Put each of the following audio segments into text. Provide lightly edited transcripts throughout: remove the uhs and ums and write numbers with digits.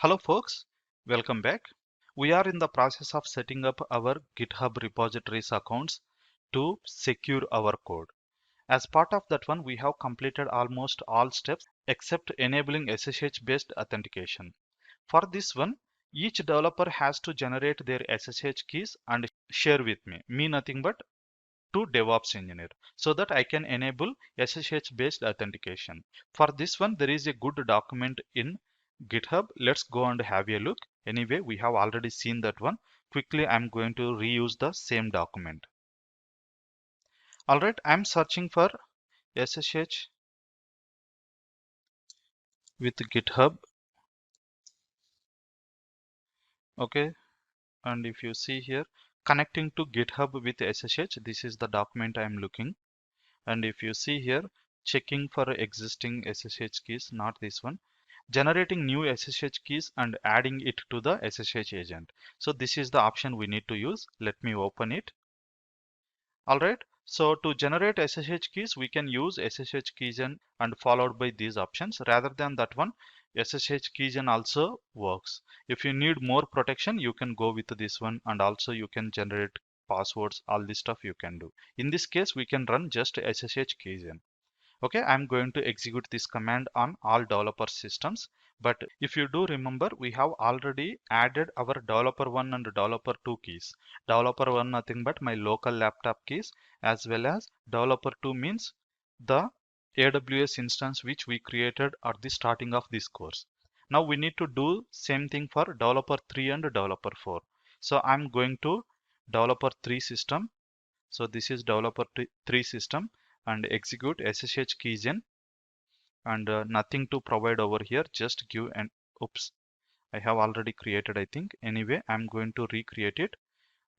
Hello folks, welcome back. We are in the process of setting up our GitHub repositories accounts to secure our code. As part of that one, we have completed almost all steps except enabling SSH based authentication. For this one, each developer has to generate their SSH keys and share with me nothing but to DevOps engineer, so that I can enable SSH based authentication. For this one, there is a good document in GitHub. Let's go and have a look. Anyway, we have already seen that one. Quickly, I'm going to reuse the same document. All right, I'm searching for SSH with GitHub. Okay, and if you see here, connecting to GitHub with SSH, this is the document I'm looking. And if you see here, checking for existing SSH keys, not this one, generating new SSH keys and adding it to the SSH agent. So this is the option we need to use. Let me open it. All right. So to generate SSH keys, we can use SSH keygen and followed by these options. Rather than that one, SSH keygen also works. If you need more protection, you can go with this one, and also you can generate passwords, all this stuff you can do. In this case, we can run just SSH keygen. Okay, I'm going to execute this command on all developer systems. But if you do remember, we have already added our developer1 and developer2 keys. Developer1 nothing but my local laptop keys, as well as developer2 means the AWS instance which we created at the starting of this course. Now we need to do same thing for developer3 and developer4. So I'm going to developer3 system. So this is developer3 system, and execute SSH keygen, and nothing to provide over here, just give an oops, I have already created, I think. Anyway, I'm going to recreate it,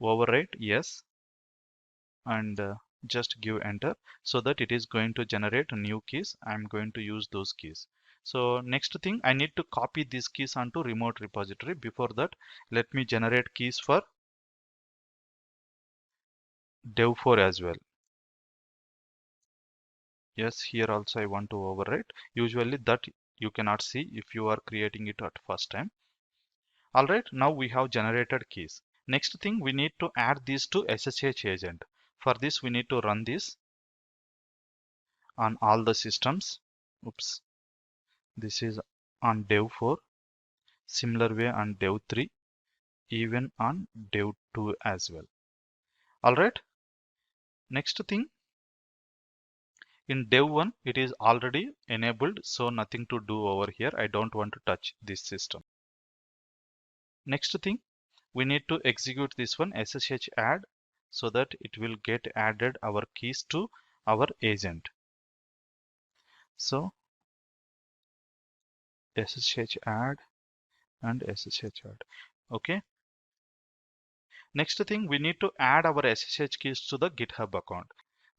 overwrite yes, and just give enter, so that it is going to generate new keys. I'm going to use those keys. So next thing, I need to copy these keys onto remote repository. Before that, let me generate keys for dev4 as well. Yes, here also I want to overwrite. Usually that you cannot see if you are creating it at first time. All right, now we have generated keys. Next thing, we need to add these to SSH agent. For this, we need to run this on all the systems. Oops, this is on dev4, similar way on dev3, even on dev2 as well. All right, next thing, in dev1 it is already enabled, so nothing to do over here. I don't want to touch this system. Next thing, we need to execute this one SSH add, so that it will get added our keys to our agent. So SSH add and SSH add. Okay. Next thing, we need to add our SSH keys to the GitHub account.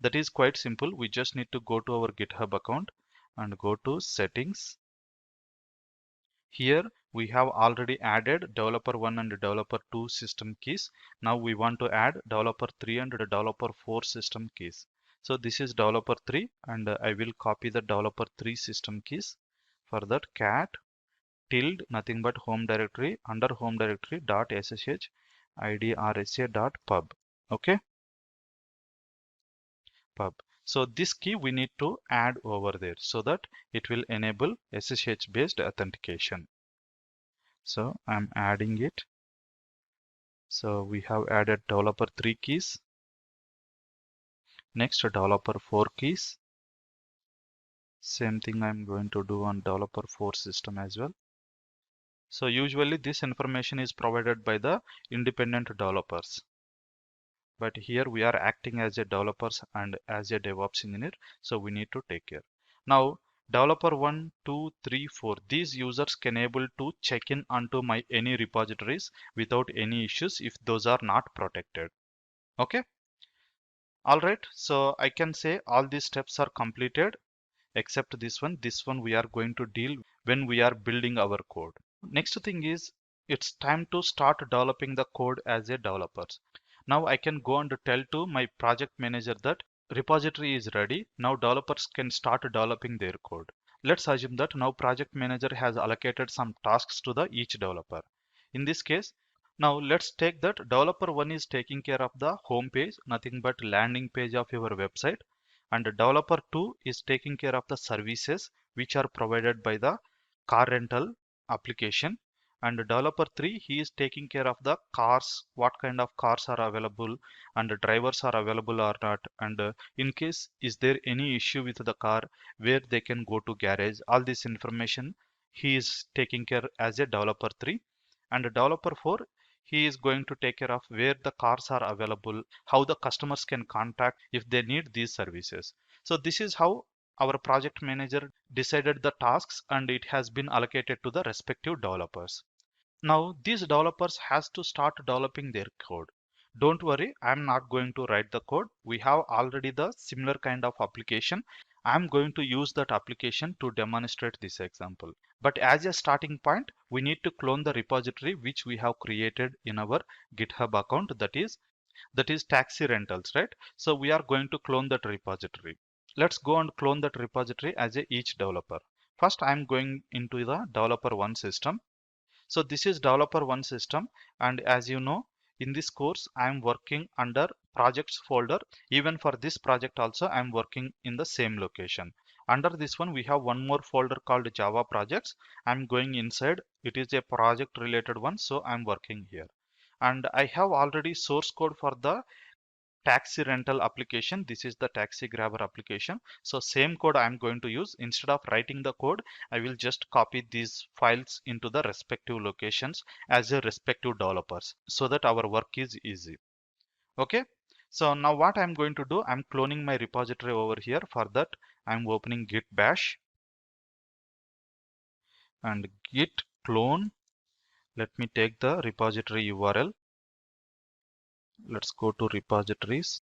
That is quite simple. We just need to go to our GitHub account and go to settings. Here we have already added developer1 and developer2 system keys. Now we want to add developer3 and developer4 system keys. So this is developer3, and I will copy the developer3 system keys. For that, cat tilde nothing but home directory under home directory dot ssh idrsa dot pub. Okay, pub. So this key we need to add over there, so that it will enable SSH based authentication. So I'm adding it. So we have added developer3 keys. Next, developer4 keys. Same thing I'm going to do on developer4 system as well. So usually this information is provided by the independent developers, but here we are acting as a developers and as a DevOps engineer, so we need to take care. Now developer 1, 2, 3, 4, these users can able to check in onto my any repositories without any issues if those are not protected. Okay, all right, so I can say all these steps are completed except this one. This one we are going to deal when we are building our code. Next thing is, it's time to start developing the code as a developer. Now I can go and tell to my project manager that repository is ready. Now developers can start developing their code. Let's assume that now project manager has allocated some tasks to the each developer. In this case, now let's take that developer 1 is taking care of the home page, nothing but landing page of your website, and developer 2 is taking care of the services which are provided by the car rental application, and developer 3 he is taking care of the cars, what kind of cars are available and the drivers are available or not, and in case is there any issue with the car, where they can go to garage, all this information he is taking care as a developer 3. And developer 4 he is going to take care of where the cars are available, how the customers can contact if they need these services. So this is how our project manager decided the tasks and it has been allocated to the respective developers. Now these developers has to start developing their code. Don't worry, I'm not going to write the code. We have already the similar kind of application. I'm going to use that application to demonstrate this example. But as a starting point, we need to clone the repository which we have created in our GitHub account, that is taxi rentals, right? So we are going to clone that repository. Let's go and clone that repository as a each developer. First, I'm going into the developer one system. So this is developer one system, and as you know, in this course I am working under projects folder. Even for this project also I am working in the same location. Under this one we have one more folder called Java projects. I'm going inside, it is a project related one, so I'm working here. And I have already source code for the taxi rental application. This is the taxi grabber application. So same code I'm going to use. Instead of writing the code, I will just copy these files into the respective locations as a respective developers so that our work is easy. Okay. So now what I'm going to do, I'm cloning my repository over here. For that, I'm opening git bash and git clone. Let me take the repository URL. Let's go to repositories.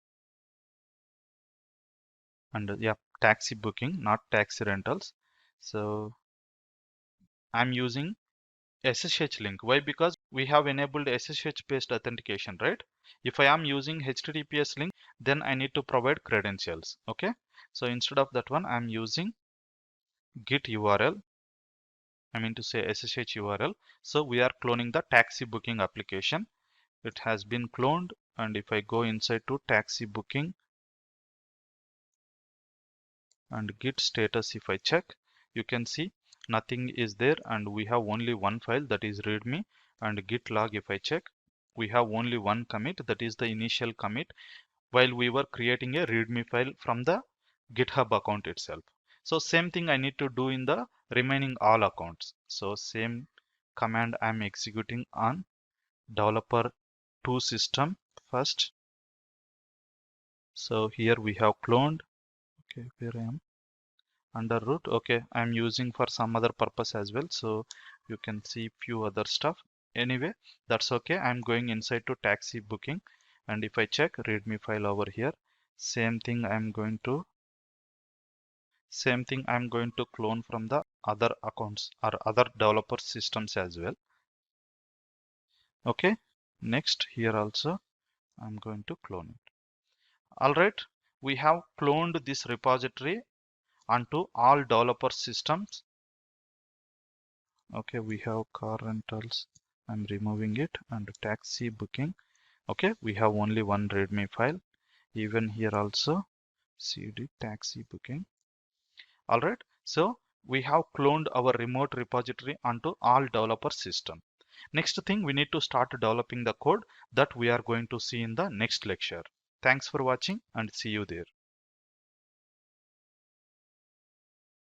And yeah, taxi booking, not taxi rentals. So I'm using SSH link. Why? Because we have enabled SSH based authentication, right? If I am using HTTPS link, then I need to provide credentials. Okay. So instead of that one, I'm using git URL. I mean to say SSH URL. So we are cloning the taxi booking application. It has been cloned. And if I go inside to taxi booking and git status, if I check, you can see nothing is there and we have only one file, that is readme. And git log, if I check, we have only one commit, that is the initial commit, while we were creating a readme file from the GitHub account itself. So same thing I need to do in the remaining all accounts. So same command I'm executing on developer 2 system first. So here we have cloned. Okay, where I am under root. Okay, I'm using for some other purpose as well, so you can see few other stuff. Anyway, that's okay. I'm going inside to taxi booking, and if I check readme file over here, same thing I'm going to clone from the other accounts or other developer systems as well. Okay, next here also I'm going to clone it. All right, we have cloned this repository onto all developer systems. Okay, we have car rentals, I'm removing it, and taxi booking. Okay, we have only one readme file. Even here also cd taxi booking. All right, so we have cloned our remote repository onto all developer system. Next thing, we need to start developing the code that we are going to see in the next lecture. Thanks for watching and see you there.